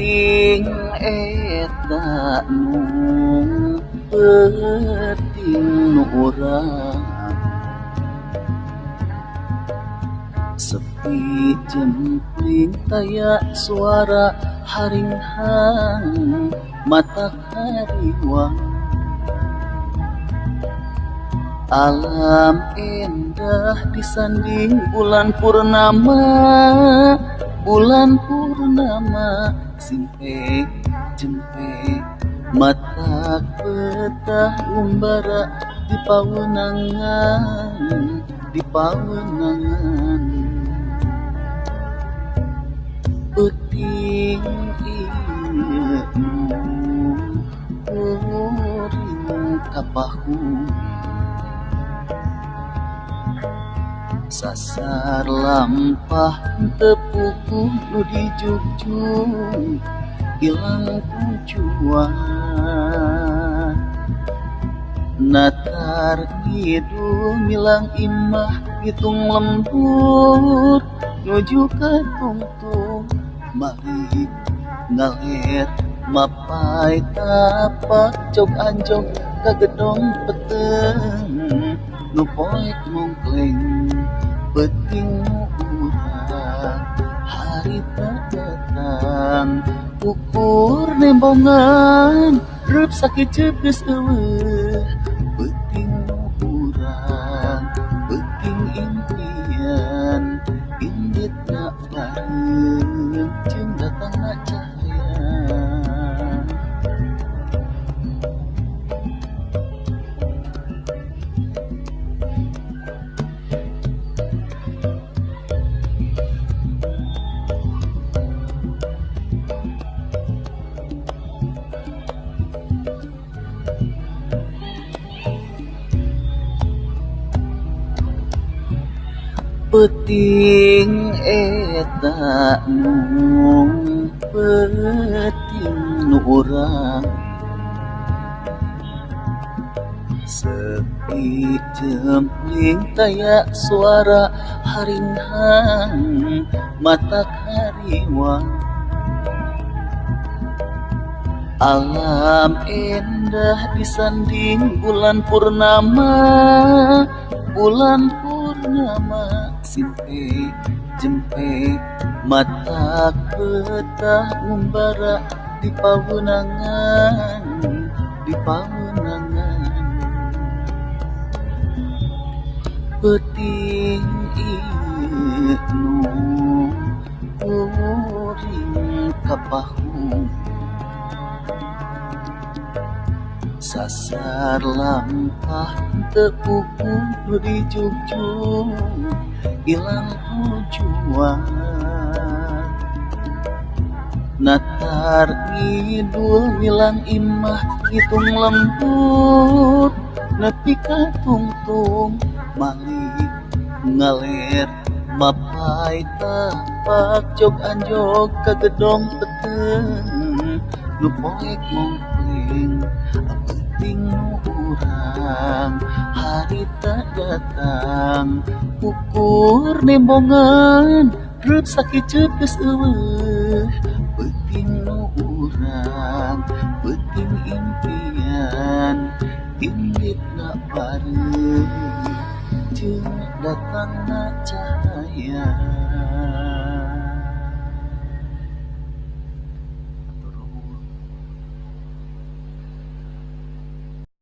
Peuting eta nu penting nu urang sepi jempling taya suara haringhang mata hariwang alam endah disanding bulan purnama simpe jempe mata petah umbara di pawenangan peuting ieu uring kapahu sasar lampah tepuku nu dijujung ilang tujuan natar ngidul milang imah hitung lembur nuju ka tungtung balik ngaler mapai tapak cog anjog ka gedong peteng nu poek mongkleng peuting nu urang harita datang ukur nembongan reup sakit ceupgeus eueuh peuting nu urang peuting impian inditna bareng jeung datangna cahaya peuting eta nu peuting nu urang sepi jempling taya suara haringhang mata hariwang alam endah disanding bulan purnama simpe jempe mata petah umbara di pawenangan peuting ieu nu uring kapahu sasar lampah tepuku nu dijujung ilang tujuan natar ngidul milang imah hitung lembut nepi ka tungtung balik ngaler mapai tapak cog anjog ka gedong peteng nu poek mongkleng peuting nu urang harita datang ukur nembongan reup sakit ceupgeus eueuh peuting nu urang peuting impian inditna bareng jeung datangna cahaya